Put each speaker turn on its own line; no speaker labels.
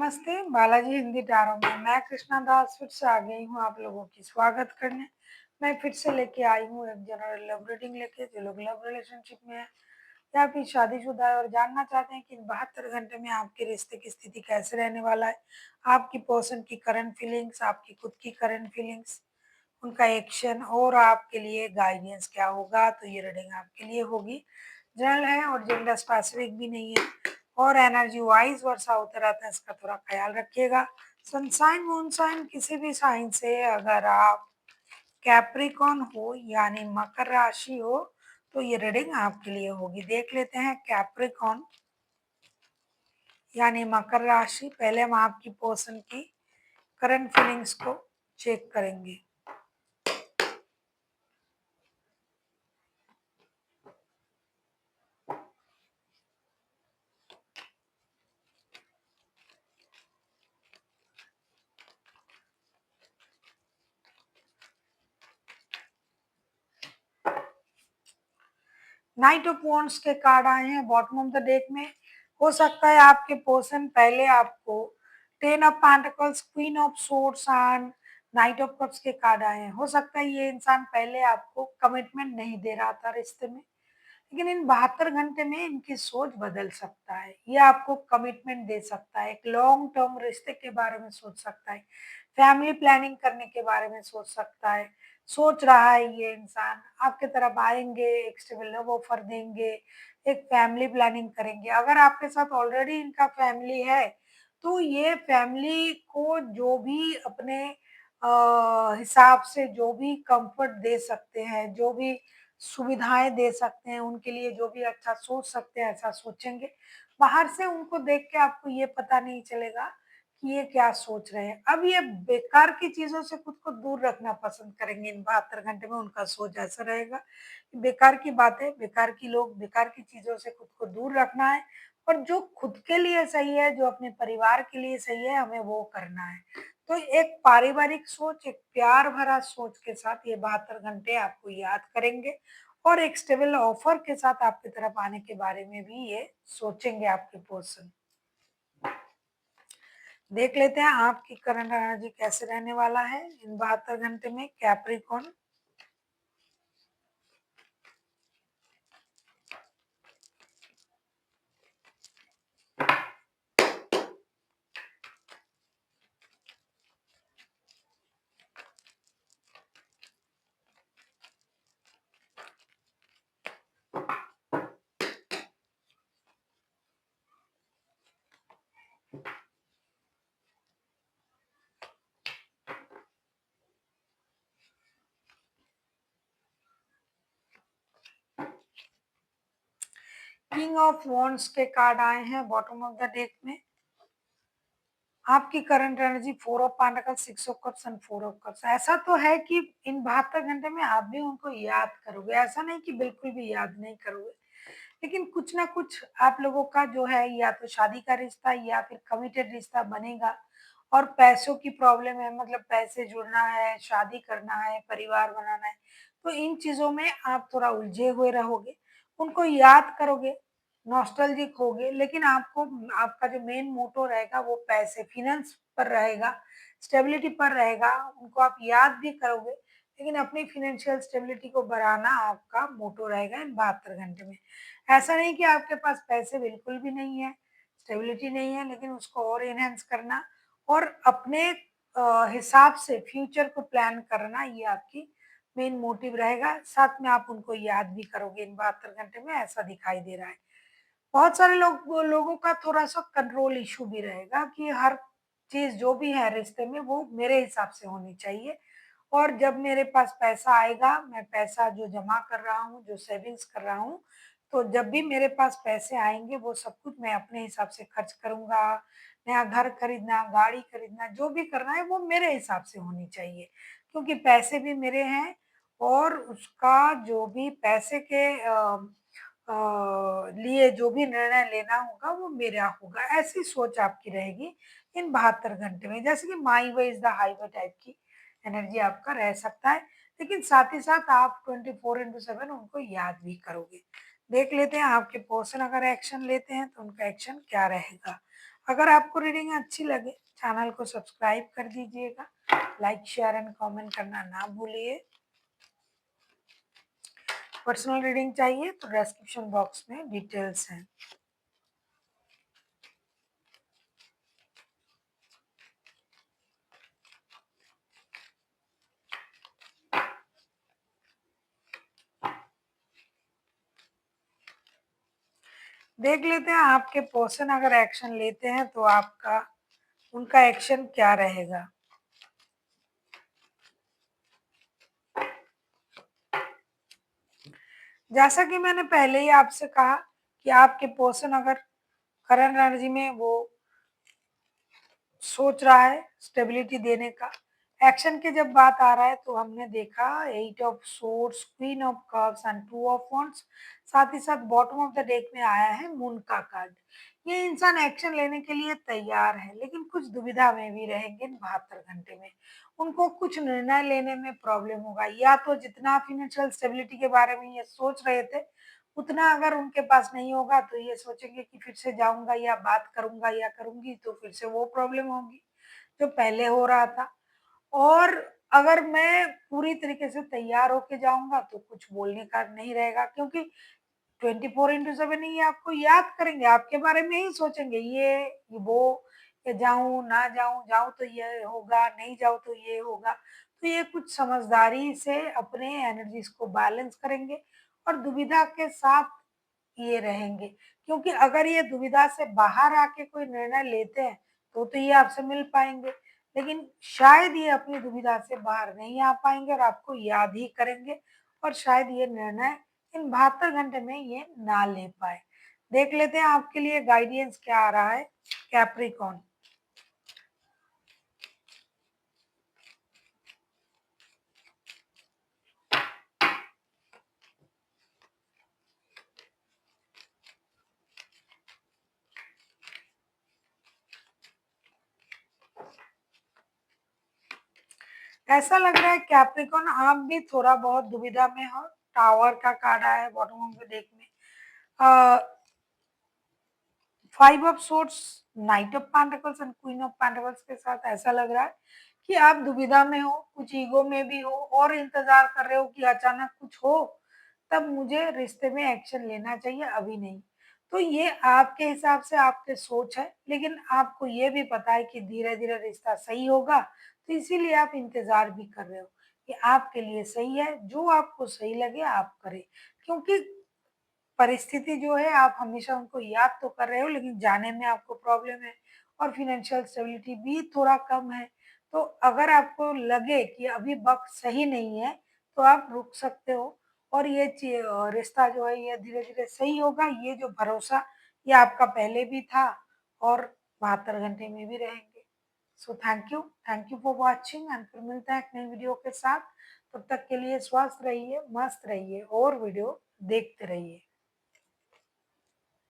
नमस्ते, बालाजी हिंदी टारो में मैं कृष्णा दास फिर से आ गई हूँ आप लोगों की स्वागत करने। मैं फिर से लेके आई हूँ एक जनरल लव रीडिंग लेके, जो लोग लव रिलेशनशिप में है या फिर शादीशुदा है और जानना चाहते हैं कि इन 72 घंटे में आपके रिश्ते की स्थिति कैसे रहने वाला है, आपकी पर्सन की करंट फीलिंग्स, आपकी खुद की करंट फीलिंग्स, उनका एक्शन और आपके लिए गाइडेंस क्या होगा। तो ये रीडिंग आपके लिए होगी, जनरल है और जेंडर स्पेसिफिक भी नहीं है और एनर्जी वाइज वर्षा होते रहता है, इसका थोड़ा ख्याल रखिएगा। सनसाइन मूनसाइन किसी भी साइन से अगर आप कैप्रिकॉन हो यानी मकर राशि हो तो ये रीडिंग आपके लिए होगी। देख लेते हैं कैप्रिकॉन यानी मकर राशि। पहले हम आपकी पर्सन की करंट फीलिंग्स को चेक करेंगे। नाइट ऑफ वॉन्ड्स के कार्ड आए हैं बॉटम ऑफ द डेक में। हो सकता है आपके पर्सन पहले आपको 10 of pentacles, queen of swords and night of cups के कार्ड आए हैं। हो सकता है ये इंसान पहले आपको कमिटमेंट नहीं दे रहा था रिश्ते में, लेकिन इन 72 घंटे में इनकी सोच बदल सकता है। ये आपको कमिटमेंट दे सकता है, एक लॉन्ग टर्म रिश्ते के बारे में सोच सकता है, फैमिली प्लानिंग करने के बारे में सोच सकता है। सोच रहा है ये इंसान आपके तरफ आएंगे, एक स्टेबल लव ऑफर देंगे, एक फैमिली प्लानिंग करेंगे। अगर आपके साथ ऑलरेडी इनका फैमिली है तो ये फैमिली को जो भी अपने हिसाब से जो भी कंफर्ट दे सकते हैं, जो भी सुविधाएँ दे सकते हैं, उनके लिए जो भी अच्छा सोच सकते हैं, ऐसा सोचेंगे। बाहर से उनको देख के आपको ये पता नहीं चलेगा कि ये क्या सोच रहे हैं। अब ये बेकार की चीज़ों से खुद को दूर रखना पसंद करेंगे। इन 72 घंटे में उनका सोच ऐसा रहेगा कि बेकार की बातें, बेकार की लोग, बेकार की चीज़ों से खुद को दूर रखना है और जो खुद के लिए सही है, जो अपने परिवार के लिए सही है, हमें वो करना है। तो एक पारिवारिक सोच, एक प्यार भरा सोच के साथ ये 72 घंटे आपको याद करेंगे और एक स्टेबल ऑफर के साथ आपकी तरफ आने के बारे में भी ये सोचेंगे आपके पर्सन। देख लेते हैं आपकी करंट एनर्जी कैसे रहने वाला है इन 72 घंटे में कैप्रिकॉन। किंग ऑफ वॉन्ड्स के कार्ड आए हैं बॉटम ऑफ द डेक में। आपकी current energy 4 of pentacles, 6 of cups and 4 of cups. ऐसा तो है कि इन 72 घंटे में आप भी उनको याद करोगे, ऐसा नहीं कि बिल्कुल भी याद नहीं करोगे, लेकिन कुछ ना कुछ आप लोगों का जो है या तो शादी का रिश्ता या फिर कमिटेड रिश्ता बनेगा और पैसों की प्रॉब्लम है, मतलब पैसे जुड़ना है, शादी करना है, परिवार बनाना है, तो इन चीज़ों में आप थोड़ा उलझे हुए रहोगे, उनको याद करोगे, नॉस्टैल्जिक होगे, लेकिन आपको आपका जो मेन मोटो रहेगा वो पैसे, फाइनेंस पर रहेगा, स्टेबिलिटी पर रहेगा। उनको आप याद भी करोगे, लेकिन अपनी फाइनेंशियल स्टेबिलिटी को बढ़ाना आपका मोटो रहेगा इन 72 घंटे में। ऐसा नहीं कि आपके पास पैसे बिल्कुल भी नहीं है, स्टेबिलिटी नहीं है, लेकिन उसको और एनहांस करना और अपने हिसाब से फ्यूचर को प्लान करना, ये आपकी मेन मोटिव रहेगा। साथ में आप उनको याद भी करोगे इन 72 घंटे में, ऐसा दिखाई दे रहा है। बहुत सारे लोगों का थोड़ा-सा कंट्रोल इश्यू भी रहेगा कि हर चीज़ जो भी है रिश्ते में वो मेरे हिसाब से होनी चाहिए और जब मेरे पास पैसा आएगा, मैं पैसा जो जमा कर रहा हूँ, जो सेविंग्स कर रहा हूँ, तो जब भी मेरे पास पैसे आएँगे वो सब कुछ मैं अपने हिसाब से खर्च करूँगा। नया घर खरीदना, गाड़ी खरीदना, जो भी करना है वो मेरे हिसाब से होनी चाहिए, क्योंकि पैसे भी मेरे हैं और उसका जो भी पैसे के लिए जो भी निर्णय लेना होगा वो मेरा होगा। ऐसी सोच आपकी रहेगी इन 72 घंटे में, जैसे कि my way is the highway type की एनर्जी आपका रह सकता है, लेकिन साथ ही साथ आप 24/7 उनको याद भी करोगे। देख लेते हैं आपके पर्सन अगर एक्शन लेते हैं तो उनका एक्शन क्या रहेगा। अगर आपको रीडिंग अच्छी लगे, चैनल को सब्सक्राइब कर दीजिएगा, लाइक, शेयर एंड कमेंट करना ना भूलिए। पर्सनल रीडिंग चाहिए तो डिस्क्रिप्शन बॉक्स में डिटेल्स हैं। देख लेते हैं आपके पर्सन अगर एक्शन लेते हैं तो आपका उनका एक्शन क्या रहेगा। जैसा कि मैंने पहले ही आपसे कहा कि आपके पर्सन अगर करंट एनर्जी में वो सोच रहा है स्टेबिलिटी देने का, एक्शन की जब बात आ रहा है तो हमने देखा 8 of swords, queen of cups and 2 of wands, साथ ही साथ बॉटम ऑफ द डेक में आया है मून का कार्ड। ये इंसान एक्शन लेने के लिए तैयार है, लेकिन कुछ दुविधा में भी रहेंगे इन 72 घंटे में। उनको कुछ निर्णय लेने में प्रॉब्लम होगा, या तो जितना फाइनेंशियल स्टेबिलिटी के बारे में ये सोच रहे थे उतना अगर उनके पास नहीं होगा तो ये सोचेंगे कि फिर से जाऊंगा या बात करूंगा या करूंगी तो फिर से वो प्रॉब्लम होगी जो पहले हो रहा था। और अगर मैं पूरी तरीके से तैयार होके जाऊंगा तो कुछ बोलने का नहीं रहेगा, क्योंकि 24/7 ये आपको याद करेंगे, आपके बारे में ही सोचेंगे, ये वो, या जाऊं ना जाऊं, जाऊं तो ये होगा, नहीं जाऊं तो ये होगा। तो ये कुछ समझदारी से अपने एनर्जीज को बैलेंस करेंगे और दुविधा के साथ ये रहेंगे, क्योंकि अगर ये दुविधा से बाहर आके कोई निर्णय लेते हैं तो ये आपसे मिल पाएंगे, लेकिन शायद ये अपनी दुविधा से बाहर नहीं आ पाएंगे और आपको याद ही करेंगे, और शायद ये निर्णय इन 72 घंटे में ये ना ले पाए। देख लेते हैं आपके लिए गाइडेंस क्या आ रहा है कैप्रिकॉन। ऐसा लग रहा है कैप्रिकॉन आप भी थोड़ा बहुत दुविधा में हो। टावर का कार्ड आया है बॉटम ऑफ द डेक में, 5 of swords, night of pentacles and queen of pentacles के साथ ऐसा लग रहा है कि आप दुविधा में हो, कुछ ईगो में भी हो और इंतजार कर रहे हो कि अचानक कुछ हो तब मुझे रिश्ते में एक्शन लेना चाहिए, अभी नहीं। तो ये आपके हिसाब से आपके सोच है, लेकिन आपको ये भी पता है कि धीरे धीरे रिश्ता सही होगा, तो इसीलिए आप इंतजार भी कर रहे हो कि आपके लिए सही है, जो आपको सही लगे आप करें, क्योंकि परिस्थिति जो है आप हमेशा उनको याद तो कर रहे हो लेकिन जाने में आपको प्रॉब्लम है, और फाइनेंशियल स्टेबिलिटी भी थोड़ा कम है। तो अगर आपको लगे कि अभी वक्त सही नहीं है तो आप रुक सकते हो, और ये रिश्ता जो है ये धीरे धीरे सही होगा, ये जो भरोसा ये आपका पहले भी था और 72 घंटे में भी रहेंगे। So thank you for watching and फिर मिलते हैं एक नई वीडियो के साथ। तब तक के लिए स्वस्थ रहिए, मस्त रहिए और वीडियो देखते रहिए।